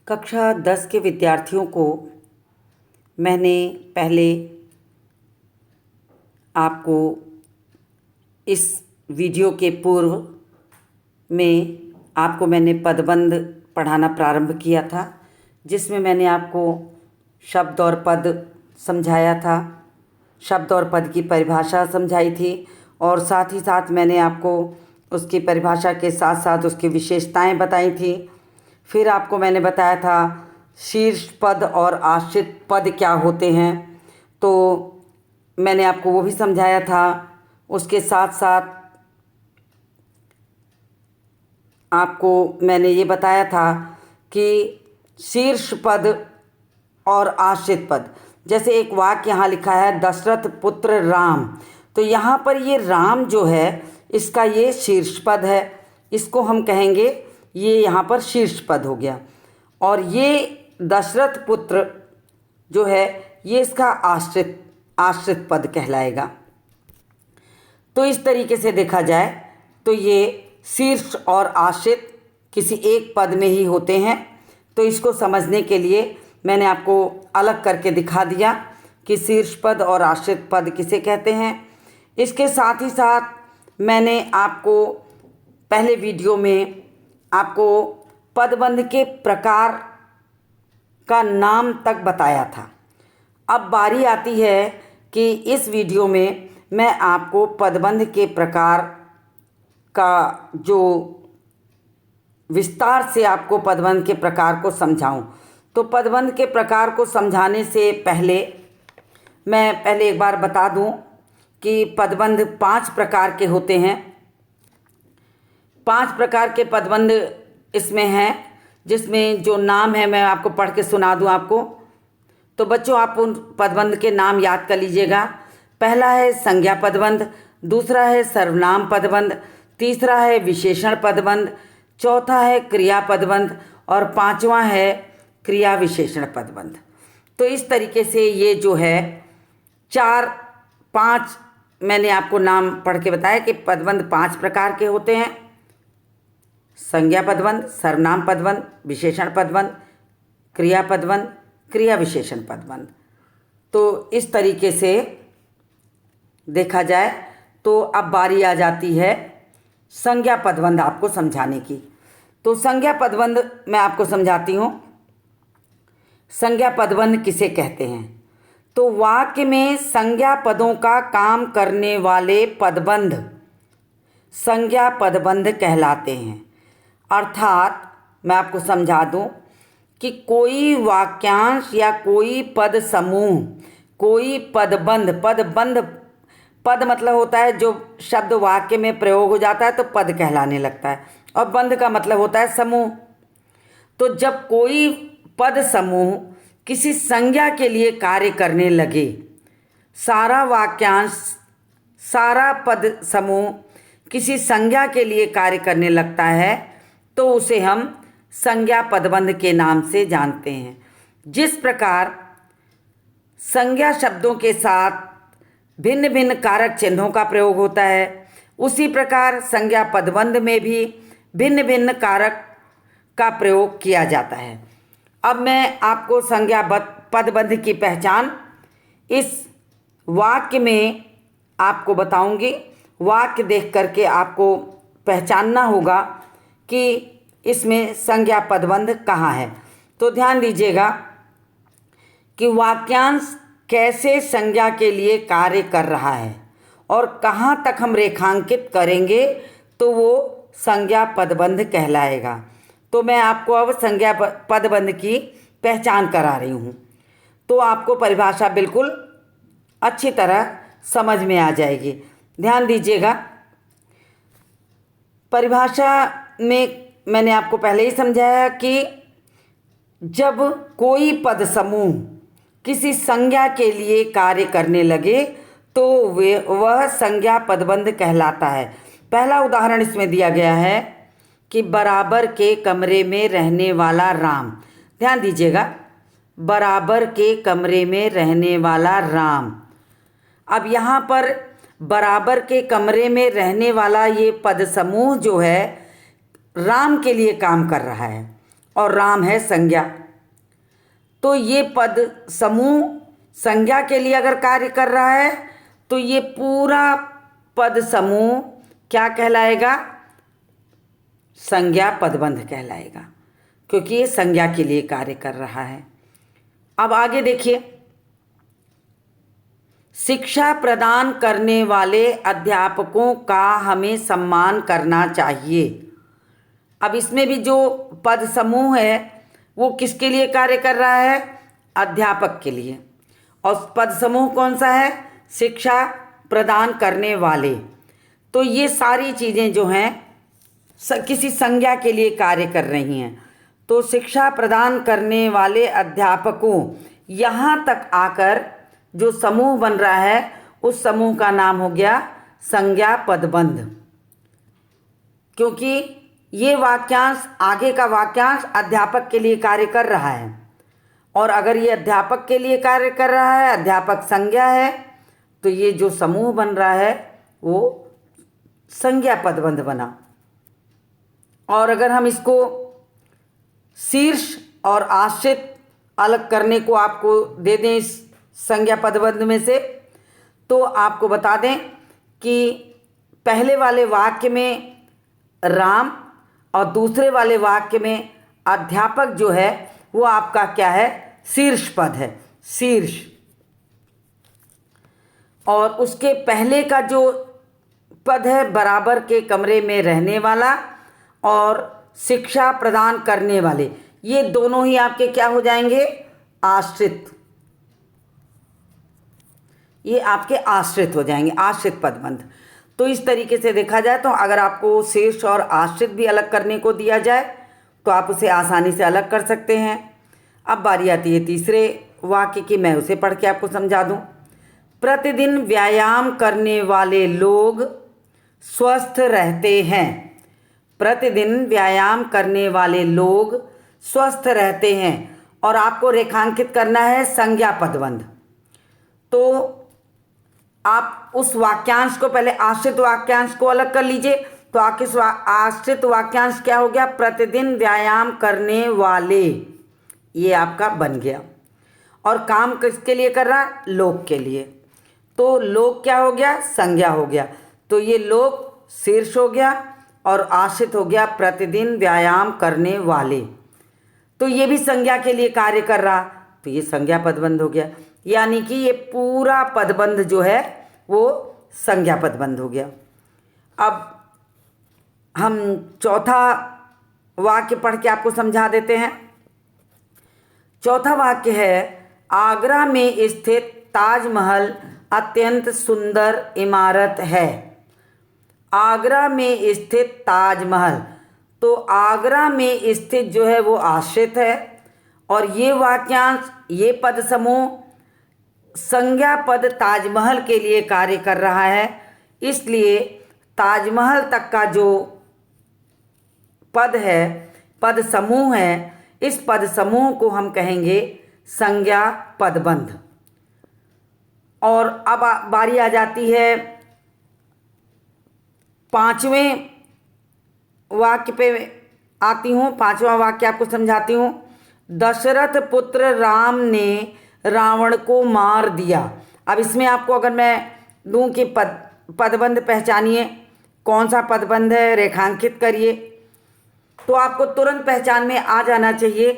कक्षा 10 के विद्यार्थियों को मैंने पहले आपको इस वीडियो के पूर्व में आपको मैंने पदबंध पढ़ाना प्रारंभ किया था, जिसमें मैंने आपको शब्द और पद समझाया था, शब्द और पद की परिभाषा समझाई थी और साथ ही साथ मैंने आपको उसकी परिभाषा के साथ साथ उसकी विशेषताएं बताई थी। फिर आपको मैंने बताया था शीर्ष पद और आश्रित पद क्या होते हैं, तो मैंने आपको वो भी समझाया था। उसके साथ साथ आपको मैंने ये बताया था कि शीर्ष पद और आश्रित पद, जैसे एक वाक्य यहाँ लिखा है दशरथ पुत्र राम, तो यहाँ पर ये राम जो है इसका ये शीर्ष पद है, इसको हम कहेंगे ये यहाँ पर शीर्ष पद हो गया। और ये दशरथ पुत्र जो है ये इसका आश्रित पद कहलाएगा। तो इस तरीके से देखा जाए तो ये शीर्ष और आश्रित किसी एक पद में ही होते हैं। तो इसको समझने के लिए मैंने आपको अलग करके दिखा दिया कि शीर्ष पद और आश्रित पद किसे कहते हैं। इसके साथ ही साथ मैंने आपको पहले वीडियो में आपको पदबंध के प्रकार का नाम तक बताया था। अब बारी आती है कि इस वीडियो में मैं आपको पदबंध के प्रकार का जो विस्तार से आपको पदबंध के प्रकार को समझाऊं। तो पदबंध के प्रकार को समझाने से पहले मैं एक बार बता दूं कि पदबंध 5 प्रकार के होते हैं। 5 प्रकार के पदबंध इसमें हैं, जिसमें जो नाम है मैं आपको पढ़ के सुना दूं आपको। तो बच्चों आप उन पदबंध के नाम याद कर लीजिएगा। पहला है संज्ञा पदबंध, दूसरा है सर्वनाम पदबंध, तीसरा है विशेषण पदबंध, चौथा है क्रिया पदबंध और पांचवा है क्रिया विशेषण पदबंध। तो इस तरीके से ये जो है 4-5 मैंने आपको नाम पढ़ के बताया कि पदबंध 5 प्रकार के होते हैं। संज्ञा पदबंध, सर्वनाम पदबंध, विशेषण पदबंध, क्रिया पदबंध, क्रिया विशेषण पदबंध। तो इस तरीके से देखा जाए तो अब बारी आ जाती है संज्ञा पदबंध आपको समझाने की। तो संज्ञा पदबंध मैं आपको समझाती हूँ। संज्ञा पदबंध किसे कहते हैं? तो वाक्य में संज्ञा पदों का काम करने वाले पदबंध संज्ञा पदबंध कहलाते हैं। अर्थात मैं आपको समझा दूं कि कोई वाक्यांश या कोई पद समूह, कोई पदबंध पद मतलब होता है जो शब्द वाक्य में प्रयोग हो जाता है तो पद कहलाने लगता है, और बंध का मतलब होता है समूह। तो जब कोई पद समूह किसी संज्ञा के लिए कार्य करने लगे, सारा वाक्यांश सारा पद समूह किसी संज्ञा के लिए कार्य करने लगता है तो उसे हम संज्ञा पदबंध के नाम से जानते हैं। जिस प्रकार संज्ञा शब्दों के साथ भिन्न भिन्न कारक चिन्हों का प्रयोग होता है, उसी प्रकार संज्ञा पदबंध में भी भिन्न भिन्न कारक का प्रयोग किया जाता है। अब मैं आपको संज्ञा पदबंध की पहचान इस वाक्य में आपको बताऊंगी। वाक्य देख करके आपको पहचानना होगा कि इसमें संज्ञा पदबंध कहाँ है। तो ध्यान दीजिएगा कि वाक्यांश कैसे संज्ञा के लिए कार्य कर रहा है और कहाँ तक हम रेखांकित करेंगे तो वो संज्ञा पदबंध कहलाएगा। तो मैं आपको अब संज्ञा पदबंध की पहचान करा रही हूँ, तो आपको परिभाषा बिल्कुल अच्छी तरह समझ में आ जाएगी। ध्यान दीजिएगा, परिभाषा में मैंने आपको पहले ही समझाया कि जब कोई पद समूह किसी संज्ञा के लिए कार्य करने लगे तो वह संज्ञा पदबंध कहलाता है। पहला उदाहरण इसमें दिया गया है कि बराबर के कमरे में रहने वाला राम। ध्यान दीजिएगा, बराबर के कमरे में रहने वाला राम। अब यहाँ पर बराबर के कमरे में रहने वाला ये पद समूह जो है राम के लिए काम कर रहा है, और राम है संज्ञा। तो ये पद समूह संज्ञा के लिए अगर कार्य कर रहा है तो ये पूरा पद समूह क्या कहलाएगा? संज्ञा पदबंध कहलाएगा, क्योंकि ये संज्ञा के लिए कार्य कर रहा है। अब आगे देखिए, शिक्षा प्रदान करने वाले अध्यापकों का हमें सम्मान करना चाहिए। अब इसमें भी जो पद समूह है वो किसके लिए कार्य कर रहा है? अध्यापक के लिए। और पद समूह कौन सा है? शिक्षा प्रदान करने वाले। तो ये सारी चीज़ें जो हैं किसी संज्ञा के लिए कार्य कर रही हैं। तो शिक्षा प्रदान करने वाले अध्यापकों, यहाँ तक आकर जो समूह बन रहा है उस समूह का नाम हो गया संज्ञा पदबंध, क्योंकि ये वाक्यांश, आगे का वाक्यांश अध्यापक के लिए कार्य कर रहा है। और अगर ये अध्यापक के लिए कार्य कर रहा है, अध्यापक संज्ञा है, तो ये जो समूह बन रहा है वो संज्ञा पदबंध बना। और अगर हम इसको शीर्ष और आश्रित अलग करने को आपको दे दें इस संज्ञा पदबंध में से, तो आपको बता दें कि पहले वाले वाक्य में राम और दूसरे वाले वाक्य में अध्यापक जो है वो आपका क्या है? शीर्ष पद है, शीर्ष। और उसके पहले का जो पद है बराबर के कमरे में रहने वाला और शिक्षा प्रदान करने वाले, ये दोनों ही आपके क्या हो जाएंगे? आश्रित। ये आपके आश्रित हो जाएंगे, आश्रित पदबंध। तो इस तरीके से देखा जाए तो अगर आपको शीर्ष और आश्रित भी अलग करने को दिया जाए तो आप उसे आसानी से अलग कर सकते हैं। अब बारी आती है तीसरे वाक्य की, मैं उसे पढ़ के आपको समझा दूं। प्रतिदिन व्यायाम करने वाले लोग स्वस्थ रहते हैं। प्रतिदिन व्यायाम करने वाले लोग स्वस्थ रहते हैं। और आपको रेखांकित करना है संज्ञा पदबंध। तो आप उस वाक्यांश को, पहले आश्रित वाक्यांश को अलग कर लीजिए। तो आपके आश्रित वाक्यांश क्या हो गया? प्रतिदिन व्यायाम करने वाले, ये आपका बन गया। और काम किसके लिए कर रहा? लोग के लिए। तो लोग क्या हो गया? संज्ञा हो गया। तो ये लोग शीर्ष हो गया और आश्रित हो गया प्रतिदिन व्यायाम करने वाले। तो ये भी संज्ञा के लिए कार्य कर रहा, तो ये संज्ञा पदबंध हो गया। यानी कि ये पूरा पदबंध जो है वो संज्ञा पदबंध हो गया। अब हम चौथा वाक्य पढ़ के आपको समझा देते हैं। चौथा वाक्य है, आगरा में स्थित ताजमहल अत्यंत सुंदर इमारत है। आगरा में स्थित ताजमहल, तो आगरा में स्थित जो है वो आश्रित है। और ये वाक्यांश, ये पद समूह संज्ञा पद ताजमहल के लिए कार्य कर रहा है, इसलिए ताजमहल तक का जो पद है, पद समूह है, इस पद समूह को हम कहेंगे संज्ञा पदबंध। और अब बारी आ जाती है पांचवें वाक्य पे आती हूँ। पांचवा वाक्य आपको समझाती हूँ। दशरथ पुत्र राम ने रावण को मार दिया। अब इसमें आपको अगर मैं दूं कि पदबंध पहचानिए, कौन सा पदबंध है, रेखांकित करिए, तो आपको तुरंत पहचान में आ जाना चाहिए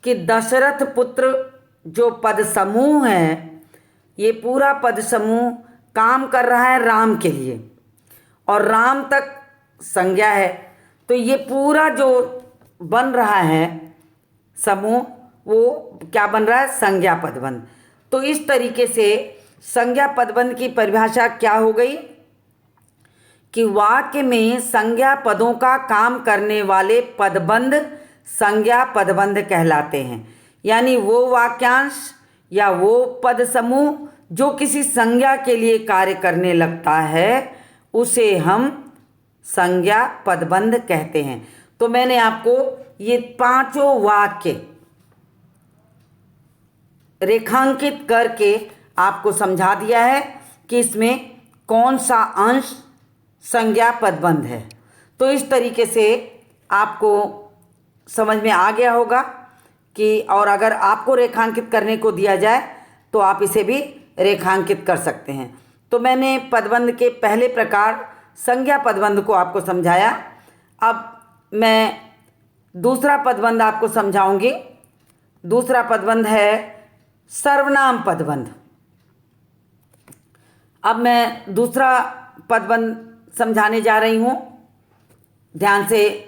कि दशरथ पुत्र जो पद समूह है, ये पूरा पद समूह काम कर रहा है राम के लिए और राम तक संज्ञा है। तो ये पूरा जो बन रहा है समूह वो क्या बन रहा है? संज्ञा पदबंध। तो इस तरीके से संज्ञा पदबंध की परिभाषा क्या हो गई कि वाक्य में संज्ञा पदों का काम करने वाले पदबंध संज्ञा पदबंध कहलाते हैं। यानी वो वाक्यांश या वो पद समूह जो किसी संज्ञा के लिए कार्य करने लगता है उसे हम संज्ञा पदबंध कहते हैं। तो मैंने आपको ये पांचों वाक्य रेखांकित करके आपको समझा दिया है कि इसमें कौन सा अंश संज्ञा पदबंध है। तो इस तरीके से आपको समझ में आ गया होगा कि, और अगर आपको रेखांकित करने को दिया जाए तो आप इसे भी रेखांकित कर सकते हैं। तो मैंने पदबंध के पहले प्रकार संज्ञा पदबंध को आपको समझाया। अब मैं दूसरा पदबंध आपको समझाऊंगी। दूसरा पदबंध है सर्वनाम पदबंध। अब मैं दूसरा पदबंध समझाने जा रही हूँ, ध्यान से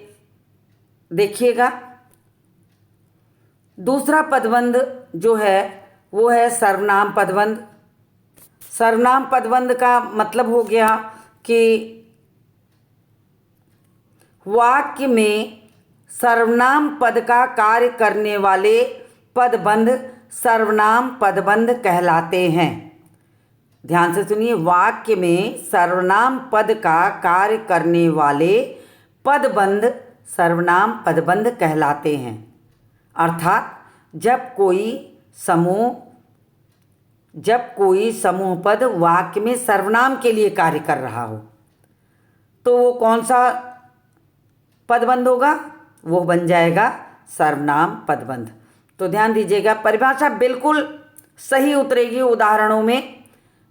देखिएगा। दूसरा पदबंध जो है वो है सर्वनाम पदबंध। सर्वनाम पदबंध का मतलब हो गया कि वाक्य में सर्वनाम पद का कार्य करने वाले पदबंध सर्वनाम पदबंध कहलाते हैं। ध्यान से सुनिए, वाक्य में सर्वनाम पद का कार्य करने वाले पदबंध सर्वनाम पदबंध कहलाते हैं। अर्थात जब कोई समूह पद वाक्य में सर्वनाम के लिए कार्य कर रहा हो तो वो कौन सा पदबंध होगा? वो बन जाएगा सर्वनाम पदबंध। तो ध्यान दीजिएगा, परिभाषा बिल्कुल सही उतरेगी उदाहरणों में।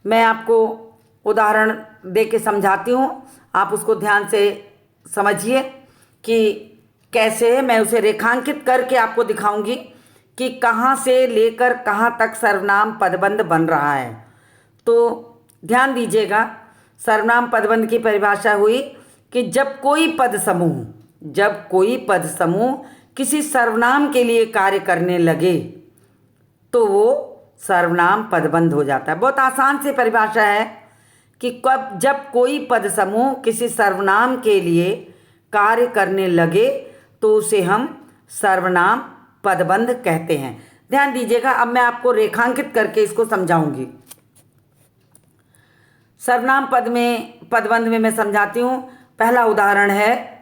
मैं आपको उदाहरण दे के समझाती हूँ, आप उसको ध्यान से समझिए कि कैसे है। मैं उसे रेखांकित करके आपको दिखाऊंगी कि कहाँ से लेकर कहाँ तक सर्वनाम पदबंध बन रहा है। तो ध्यान दीजिएगा, सर्वनाम पदबंध की परिभाषा हुई कि जब कोई पद समूह किसी सर्वनाम के लिए कार्य करने लगे तो वो सर्वनाम पदबंध हो जाता है। बहुत आसान सी परिभाषा है कि जब कोई पद समूह किसी सर्वनाम के लिए कार्य करने लगे तो उसे हम सर्वनाम पदबंध कहते हैं। ध्यान दीजिएगा, अब मैं आपको रेखांकित करके इसको समझाऊंगी। सर्वनाम पदबंध में मैं समझाती हूँ। पहला उदाहरण है,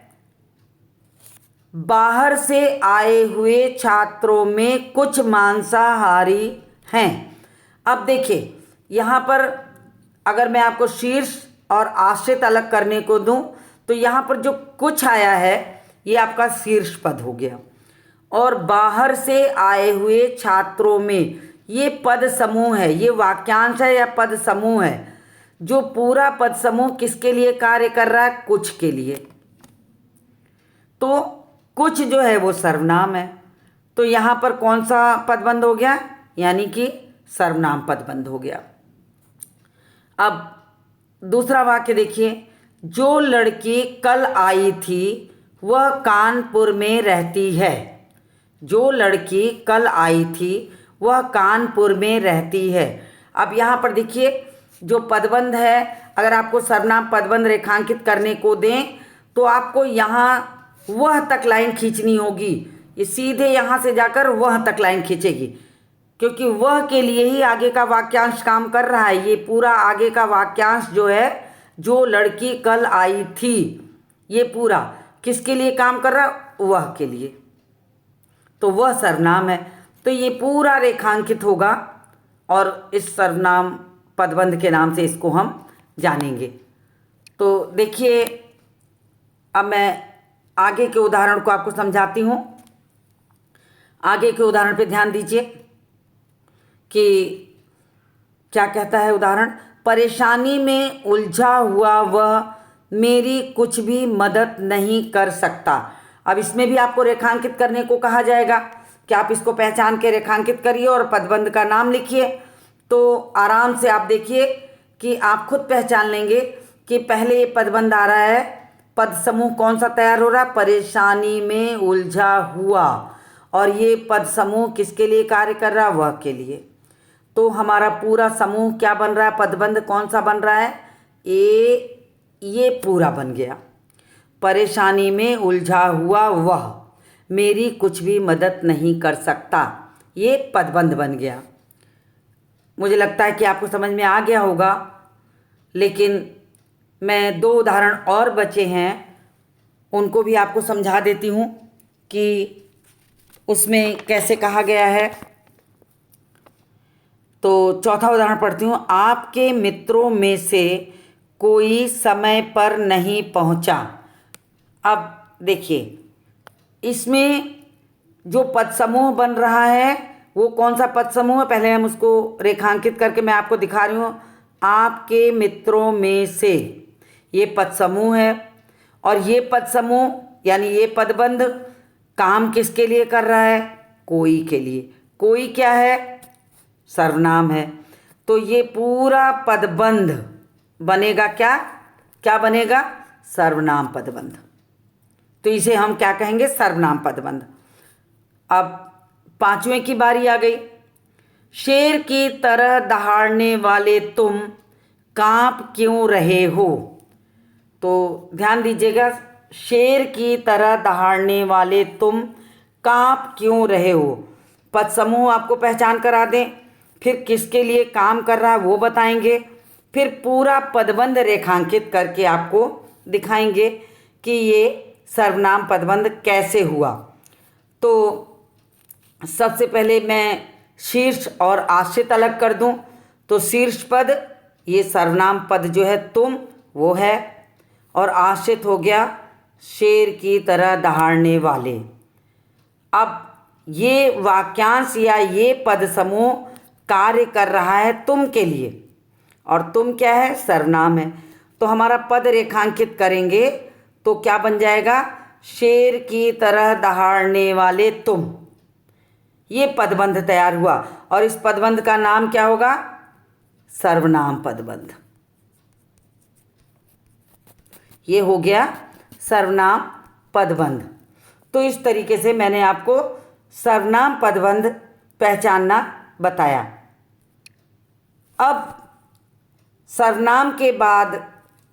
बाहर से आए हुए छात्रों में कुछ मांसाहारी हैं। अब देखिए, यहाँ पर अगर मैं आपको शीर्ष और आश्रित अलग करने को दूं तो यहाँ पर जो कुछ आया है ये आपका शीर्ष पद हो गया, और बाहर से आए हुए छात्रों में ये पद समूह है, ये वाक्यांश है या पद समूह है। जो पूरा पद समूह किसके लिए कार्य कर रहा है? कुछ के लिए। तो कुछ जो है वो सर्वनाम है, तो यहाँ पर कौन सा पदबंध हो गया? यानी कि सर्वनाम पदबंध हो गया। अब दूसरा वाक्य देखिए, जो लड़की कल आई थी वह कानपुर में रहती है। जो लड़की कल आई थी वह कानपुर में रहती है। अब यहाँ पर देखिए, जो पदबंध है, अगर आपको सर्वनाम पदबंध रेखांकित करने को दें तो आपको यहाँ वह तक लाइन खींचनी होगी। ये सीधे यहाँ से जाकर वह तक लाइन खींचेगी, क्योंकि वह के लिए ही आगे का वाक्यांश काम कर रहा है। ये पूरा आगे का वाक्यांश जो है, जो लड़की कल आई थी, ये पूरा किसके लिए काम कर रहा है? वह के लिए। तो वह सर्वनाम है, तो ये पूरा रेखांकित होगा और इस सर्वनाम पदबंध के नाम से इसको हम जानेंगे। तो देखिए, अब मैं आगे के उदाहरण को आपको समझाती हूँ। आगे के उदाहरण पे ध्यान दीजिए कि क्या कहता है उदाहरण। परेशानी में उलझा हुआ वह मेरी कुछ भी मदद नहीं कर सकता। अब इसमें भी आपको रेखांकित करने को कहा जाएगा कि आप इसको पहचान के रेखांकित करिए और पदबंध का नाम लिखिए। तो आराम से आप देखिए कि आप खुद पहचान लेंगे कि पहले ये पदबंध आ रहा है, पद समूह कौन सा तैयार हो रहा है? परेशानी में उलझा हुआ, और ये पद समूह किसके लिए कार्य कर रहा है? वह के लिए। तो हमारा पूरा समूह क्या बन रहा है? पदबंध कौन सा बन रहा है? ये पूरा बन गया। परेशानी में उलझा हुआ वह मेरी कुछ भी मदद नहीं कर सकता, ये पदबंध बन गया। मुझे लगता है कि आपको समझ में आ गया होगा, लेकिन मैं 2 उदाहरण और बचे हैं, उनको भी आपको समझा देती हूँ कि उसमें कैसे कहा गया है। तो चौथा उदाहरण पढ़ती हूँ। आपके मित्रों में से कोई समय पर नहीं पहुँचा। अब देखिए, इसमें जो पद समूह बन रहा है वो कौन सा पद समूह है, पहले हम उसको रेखांकित करके मैं आपको दिखा रही हूँ। आपके मित्रों में से ये पद समूह है, और ये पद समूह यानी ये पदबंध काम किसके लिए कर रहा है, कोई के लिए। कोई क्या है, सर्वनाम है। तो ये पूरा पदबंध बनेगा क्या, क्या बनेगा, सर्वनाम पदबंध। तो इसे हम क्या कहेंगे, सर्वनाम पदबंध। अब पांचवें की बारी आ गई। शेर की तरह दहाड़ने वाले तुम कांप क्यों रहे हो। तो ध्यान दीजिएगा, शेर की तरह दहाड़ने वाले तुम कांप क्यों रहे हो। पद समूह आपको पहचान करा दें, फिर किसके लिए काम कर रहा है वो बताएंगे, फिर पूरा पदबंध रेखांकित करके आपको दिखाएंगे कि ये सर्वनाम पदबंध कैसे हुआ। तो सबसे पहले मैं शीर्ष और आश्रित अलग कर दूं। तो शीर्ष पद ये सर्वनाम पद जो है तुम वो है, और आश्रित हो गया शेर की तरह दहाड़ने वाले। अब ये वाक्यांश या ये पद समूह कार्य कर रहा है तुम के लिए, और तुम क्या है, सर्वनाम है। तो हमारा पद रेखांकित करेंगे तो क्या बन जाएगा, शेर की तरह दहाड़ने वाले तुम। ये पदबंध तैयार हुआ, और इस पदबंध का नाम क्या होगा, सर्वनाम पदबंध। ये हो गया सर्वनाम पदबंध। तो इस तरीके से मैंने आपको सर्वनाम पदबंध पहचानना बताया। अब सर्वनाम के बाद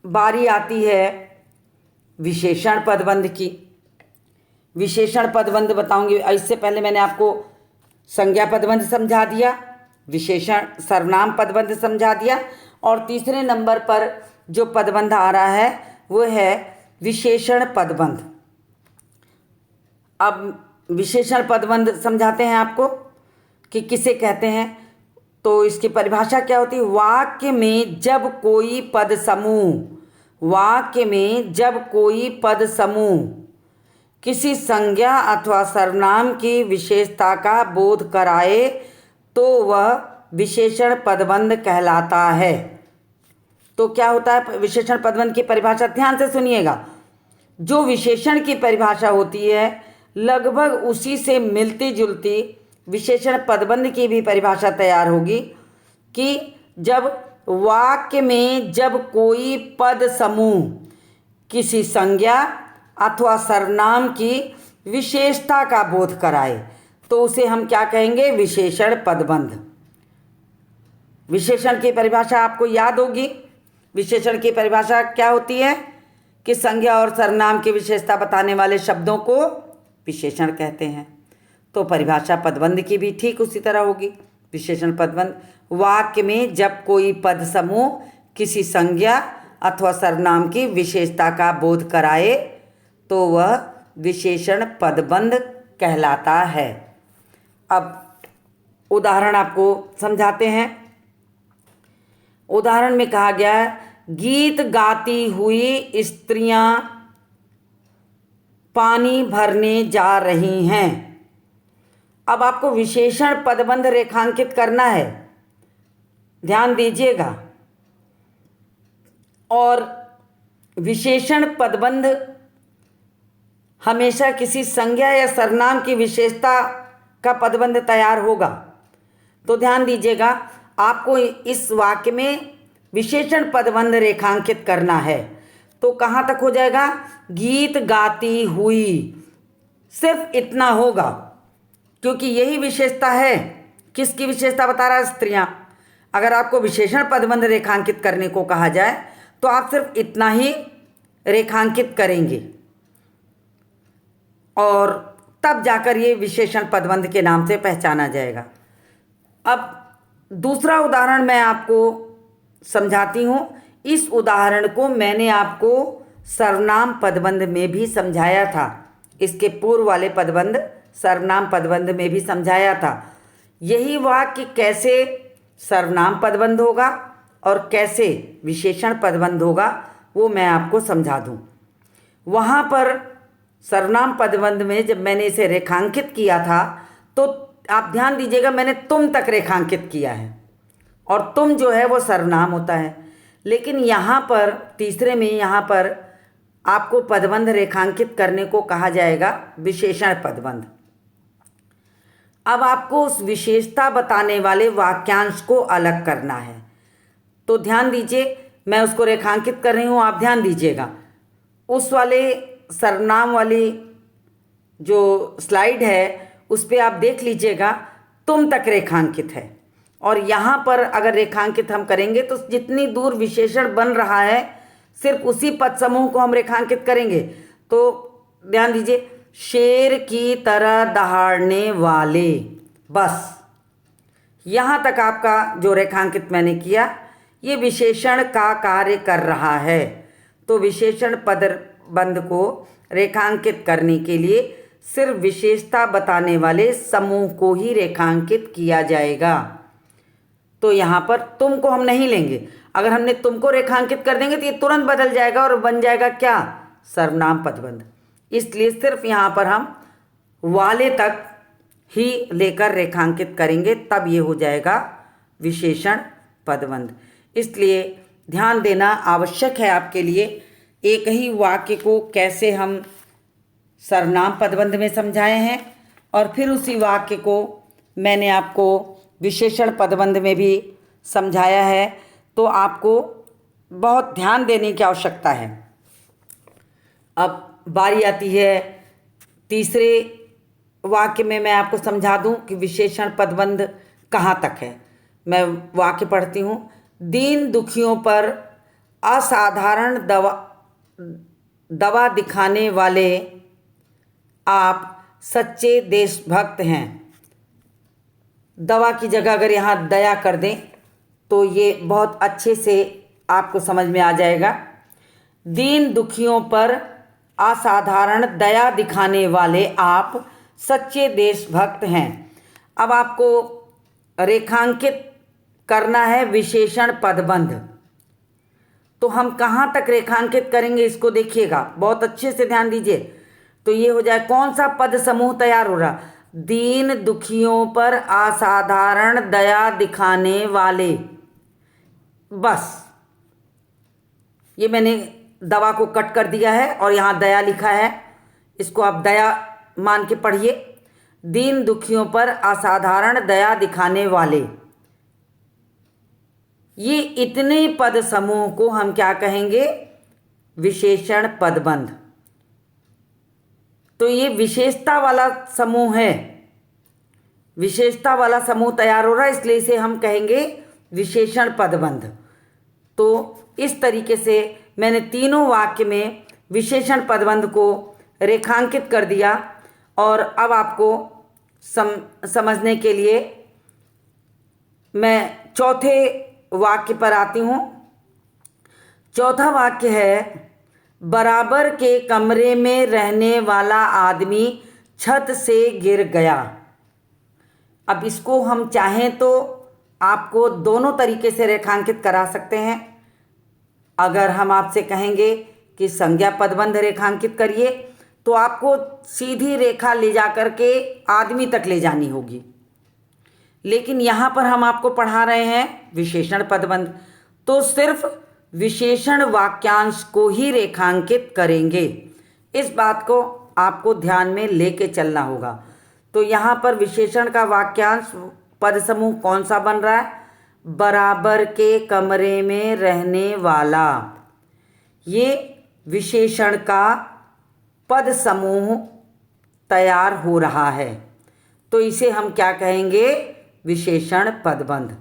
बारी आती है विशेषण पदबंध की। विशेषण पदबंध बताऊंगी। इससे पहले मैंने आपको संज्ञा पदबंध समझा दिया, विशेषण सर्वनाम पदबंध समझा दिया, और तीसरे नंबर पर जो पदबंध आ रहा है वो है विशेषण पदबंध। अब विशेषण पदबंध समझाते हैं आपको कि किसे कहते हैं। तो इसकी परिभाषा क्या होती है, वाक्य में जब कोई पद समूह, वाक्य में जब कोई पद समूह किसी संज्ञा अथवा सर्वनाम की विशेषता का बोध कराए तो वह विशेषण पदबंध कहलाता है। तो क्या होता है विशेषण पदबंध की परिभाषा, ध्यान से सुनिएगा। जो विशेषण की परिभाषा होती है लगभग उसी से मिलती जुलती विशेषण पदबंध की भी परिभाषा तैयार होगी कि जब वाक्य में जब कोई पद समूह किसी संज्ञा अथवा सर्वनाम की विशेषता का बोध कराए तो उसे हम क्या कहेंगे, विशेषण पदबंध। विशेषण की परिभाषा आपको याद होगी। विशेषण की परिभाषा क्या होती है कि संज्ञा और सर्वनाम की विशेषता बताने वाले शब्दों को विशेषण कहते हैं। तो परिभाषा पदबंध की भी ठीक उसी तरह होगी। विशेषण पदबंध, वाक्य में जब कोई पद समूह किसी संज्ञा अथवा सर्वनाम की विशेषता का बोध कराए तो वह विशेषण पदबंध कहलाता है। अब उदाहरण आपको समझाते हैं। उदाहरण में कहा गया है, गीत गाती हुई स्त्रियां पानी भरने जा रही हैं। अब आपको विशेषण पदबंध रेखांकित करना है, ध्यान दीजिएगा। और विशेषण पदबंध हमेशा किसी संज्ञा या सर्वनाम की विशेषता का पदबंध तैयार होगा। तो ध्यान दीजिएगा, आपको इस वाक्य में विशेषण पदबंध रेखांकित करना है। तो कहाँ तक हो जाएगा, गीत गाती हुई, सिर्फ इतना होगा, क्योंकि यही विशेषता है। किसकी विशेषता बता रहा है, स्त्रियां। अगर आपको विशेषण पदबंध रेखांकित करने को कहा जाए तो आप सिर्फ इतना ही रेखांकित करेंगे, और तब जाकर ये विशेषण पदबंध के नाम से पहचाना जाएगा। अब दूसरा उदाहरण मैं आपको समझाती हूँ। इस उदाहरण को मैंने आपको सर्वनाम पदबंध में भी समझाया था। इसके पूर्व वाले पदबंध सर्वनाम पदबंध में भी समझाया था। यही वाक्य कैसे सर्वनाम पदबंध होगा और कैसे विशेषण पदबंध होगा वो मैं आपको समझा दूँ। वहाँ पर सर्वनाम पदबंध में जब मैंने इसे रेखांकित किया था तो आप ध्यान दीजिएगा, मैंने तुम तक रेखांकित किया है और तुम जो है वो सर्वनाम होता है। लेकिन यहाँ पर तीसरे में यहाँ पर आपको पदबंध रेखांकित करने को कहा जाएगा विशेषण पदबंध। अब आपको उस विशेषता बताने वाले वाक्यांश को अलग करना है। तो ध्यान दीजिए, मैं उसको रेखांकित कर रही हूँ, आप ध्यान दीजिएगा। उस वाले सर्वनाम वाली जो स्लाइड है उस पर आप देख लीजिएगा, तुम तक रेखांकित है। और यहाँ पर अगर रेखांकित हम करेंगे तो जितनी दूर विशेषण बन रहा है सिर्फ उसी पद समूह को हम रेखांकित करेंगे। तो ध्यान दीजिए, शेर की तरह दहाड़ने वाले, बस यहाँ तक आपका जो रेखांकित मैंने किया ये विशेषण का कार्य कर रहा है। तो विशेषण पदबंध को रेखांकित करने के लिए सिर्फ विशेषता बताने वाले समूह को ही रेखांकित किया जाएगा। तो यहाँ पर तुम को हम नहीं लेंगे। अगर हमने तुमको रेखांकित कर देंगे तो ये तुरंत बदल जाएगा और बन जाएगा क्या, सर्वनाम पदबंध। इसलिए सिर्फ यहाँ पर हम वाले तक ही लेकर रेखांकित करेंगे, तब ये हो जाएगा विशेषण पदबंध। इसलिए ध्यान देना आवश्यक है आपके लिए, एक ही वाक्य को कैसे हम सर्वनाम पदबंध में समझाए हैं और फिर उसी वाक्य को मैंने आपको विशेषण पदबंध में भी समझाया है। तो आपको बहुत ध्यान देने की आवश्यकता है। अब बारी आती है तीसरे वाक्य में, मैं आपको समझा दूं कि विशेषण पदबंध कहाँ तक है। मैं वाक्य पढ़ती हूँ। दीन दुखियों पर असाधारण दवा दिखाने वाले आप सच्चे देशभक्त हैं। दवा की जगह अगर यहाँ दया कर दें तो ये बहुत अच्छे से आपको समझ में आ जाएगा। दीन दुखियों पर असाधारण दया दिखाने वाले आप सच्चे देशभक्त हैं। अब आपको रेखांकित करना है विशेषण पदबंध। तो हम कहाँ तक रेखांकित करेंगे इसको देखिएगा, बहुत अच्छे से ध्यान दीजिए। तो ये हो जाए, कौन सा पद समूह तैयार हो रहा, दीन दुखियों पर असाधारण दया दिखाने वाले। बस ये मैंने दवा को कट कर दिया है और यहाँ दया लिखा है, इसको आप दया मान के पढ़िए। दीन दुखियों पर असाधारण दया दिखाने वाले, ये इतने पद समूह को हम क्या कहेंगे, विशेषण पदबंध। तो ये विशेषता वाला समूह है, विशेषता वाला समूह तैयार हो रहा है, इसलिए इसे हम कहेंगे विशेषण पदबंध। तो इस तरीके से मैंने तीनों वाक्य में विशेषण पदबंध को रेखांकित कर दिया। और अब आपको समझने के लिए मैं चौथे वाक्य पर आती हूँ। चौथा वाक्य है, बराबर के कमरे में रहने वाला आदमी छत से गिर गया। अब इसको हम चाहें तो आपको दोनों तरीके से रेखांकित करा सकते हैं। अगर हम आपसे कहेंगे कि संज्ञा पदबंध रेखांकित करिए तो आपको सीधी रेखा ले जा कर के आदमी तक ले जानी होगी। लेकिन यहाँ पर हम आपको पढ़ा रहे हैं विशेषण पदबंध, तो सिर्फ विशेषण वाक्यांश को ही रेखांकित करेंगे। इस बात को आपको ध्यान में लेके चलना होगा। तो यहाँ पर विशेषण का वाक्यांश पद समूह कौन सा बन रहा है, बराबर के कमरे में रहने वाला। ये विशेषण का पद समूह तैयार हो रहा है, तो इसे हम क्या कहेंगे, विशेषण पदबंध।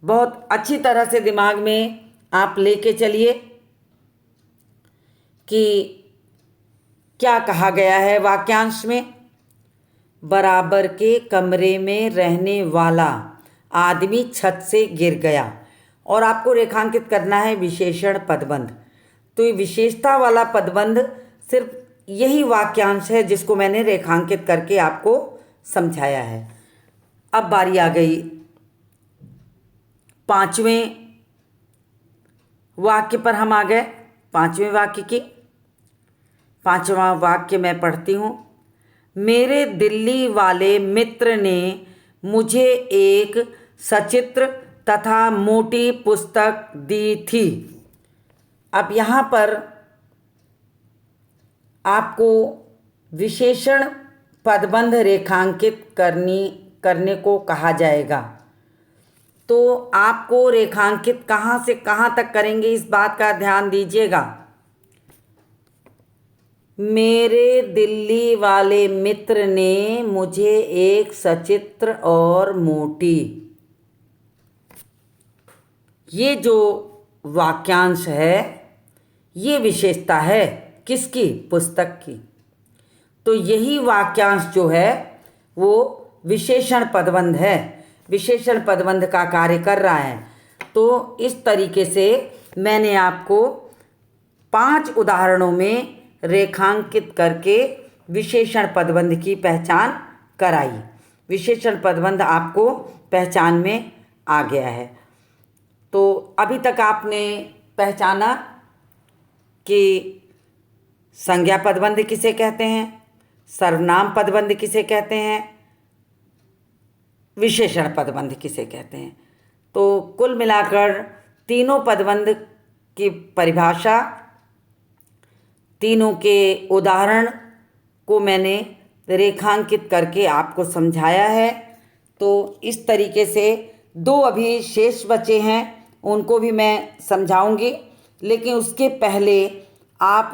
बहुत अच्छी तरह से दिमाग में आप लेके चलिए कि क्या कहा गया है वाक्यांश में। बराबर के कमरे में रहने वाला आदमी छत से गिर गया, और आपको रेखांकित करना है विशेषण पदबंध। तो ये विशेषता वाला पदबंध सिर्फ यही वाक्यांश है जिसको मैंने रेखांकित करके आपको समझाया है। अब बारी आ गई पांचवें वाक्य पर, हम आ गए पांचवें वाक्य की। 5वां वाक्य मैं पढ़ती हूँ। मेरे दिल्ली वाले मित्र ने मुझे एक सचित्र तथा मोटी पुस्तक दी थी। अब यहाँ पर आपको विशेषण पदबंध रेखांकित करने को कहा जाएगा। तो आपको रेखांकित कहाँ से कहाँ तक करेंगे, इस बात का ध्यान दीजिएगा। मेरे दिल्ली वाले मित्र ने मुझे एक सचित्र और मोटी, ये जो वाक्यांश है ये विशेषता है किसकी? पुस्तक की। तो यही वाक्यांश जो है वो विशेषण पदबंध है, विशेषण पदबंध का कार्य कर रहा है। तो इस तरीके से मैंने आपको 5 उदाहरणों में रेखांकित करके विशेषण पदबंध की पहचान कराई। विशेषण पदबंध आपको पहचान में आ गया है। तो अभी तक आपने पहचाना कि संज्ञा पदबंध किसे कहते हैं, सर्वनाम पदबंध किसे कहते हैं, विशेषण पदबंध किसे कहते हैं। तो कुल मिलाकर तीनों पदबंध की परिभाषा, तीनों के उदाहरण को मैंने रेखांकित करके आपको समझाया है। तो इस तरीके से 2 अभी शेष बचे हैं, उनको भी मैं समझाऊंगी। लेकिन उसके पहले आप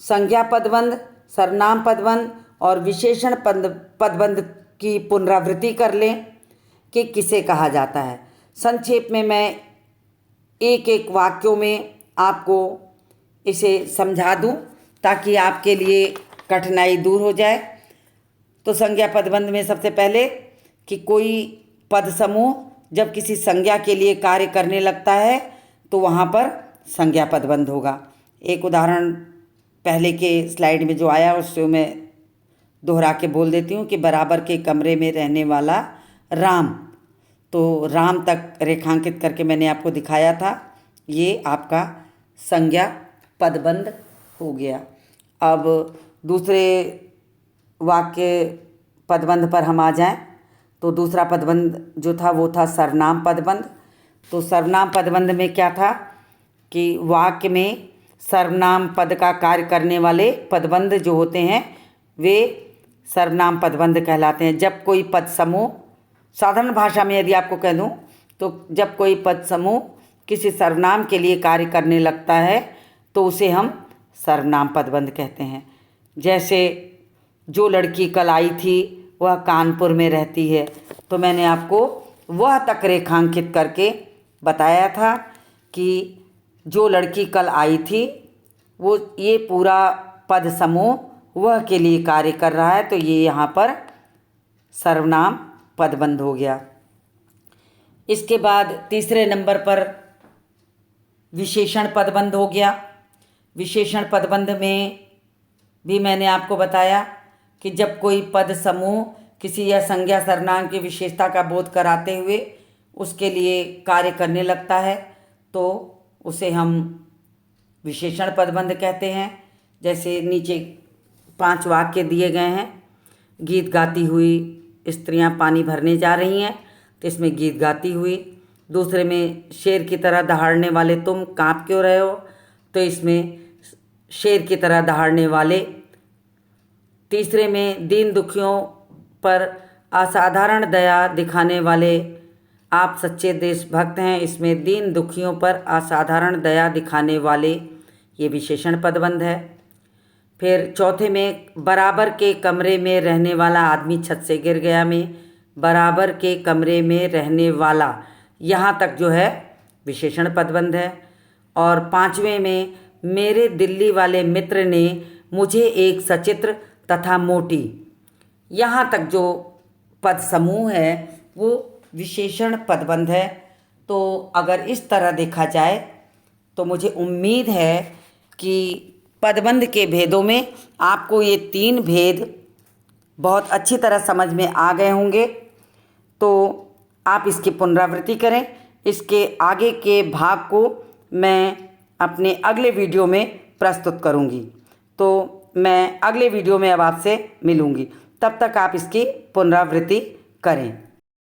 संज्ञा पदबंध, सर्वनाम पदबंध और विशेषण पदबंध की पुनरावृत्ति कर लें कि किसे कहा जाता है। संक्षेप में मैं एक एक वाक्यों में आपको इसे समझा दूं ताकि आपके लिए कठिनाई दूर हो जाए। तो संज्ञा पदबंध में सबसे पहले कि कोई पद समूह जब किसी संज्ञा के लिए कार्य करने लगता है तो वहाँ पर संज्ञा पदबंध होगा। एक उदाहरण पहले के स्लाइड में जो आया उससे मैं दोहरा के बोल देती हूँ कि बराबर के कमरे में रहने वाला राम। तो राम तक रेखांकित करके मैंने आपको दिखाया था, ये आपका संज्ञा पदबंध हो गया। अब दूसरे वाक्य पदबंध पर हम आ जाएं। तो दूसरा पदबंध जो था वो था सर्वनाम पदबंध। तो सर्वनाम पदबंध में क्या था कि वाक्य में सर्वनाम पद का कार्य करने वाले पदबंध जो होते हैं वे सर्वनाम पदबंध कहलाते हैं। जब कोई पद समूह, साधारण भाषा में यदि आपको कह दूं तो जब कोई पद समूह किसी सर्वनाम के लिए कार्य करने लगता है तो उसे हम सर्वनाम पदबंध कहते हैं। जैसे जो लड़की कल आई थी वह कानपुर में रहती है, तो मैंने आपको वह तक रेखांकित करके बताया था कि जो लड़की कल आई थी वो, ये पूरा पद समूह वह के लिए कार्य कर रहा है, तो ये यहाँ पर सर्वनाम पदबंध हो गया। इसके बाद तीसरे नंबर पर विशेषण पदबंध हो गया। विशेषण पदबंध में भी मैंने आपको बताया कि जब कोई पद समूह किसी या संज्ञा सर्वनाम की विशेषता का बोध कराते हुए उसके लिए कार्य करने लगता है तो उसे हम विशेषण पदबंध कहते हैं। जैसे नीचे 5 वाक्य दिए गए हैं। गीत गाती हुई स्त्रियां पानी भरने जा रही हैं, तो इसमें गीत गाती हुई। दूसरे में शेर की तरह दहाड़ने वाले तुम काँप क्यों रहे हो, तो इसमें शेर की तरह दहाड़ने वाले। तीसरे में दीन दुखियों पर असाधारण दया दिखाने वाले आप सच्चे देशभक्त हैं, इसमें दीन दुखियों पर असाधारण दया दिखाने वाले, ये विशेषण पदबंध है। फिर चौथे में बराबर के कमरे में रहने वाला आदमी छत से गिर गया में बराबर के कमरे में रहने वाला, यहाँ तक जो है विशेषण पदबंध है। और 5वें में मेरे दिल्ली वाले मित्र ने मुझे एक सचित्र तथा मोटी, यहाँ तक जो पद समूह है वो विशेषण पदबंध है। तो अगर इस तरह देखा जाए तो मुझे उम्मीद है कि पदबंध के भेदों में आपको ये 3 भेद बहुत अच्छी तरह समझ में आ गए होंगे। तो आप इसकी पुनरावृत्ति करें। इसके आगे के भाग को मैं अपने अगले वीडियो में प्रस्तुत करूंगी। तो मैं अगले वीडियो में अब आपसे मिलूँगी। तब तक आप इसकी पुनरावृत्ति करें।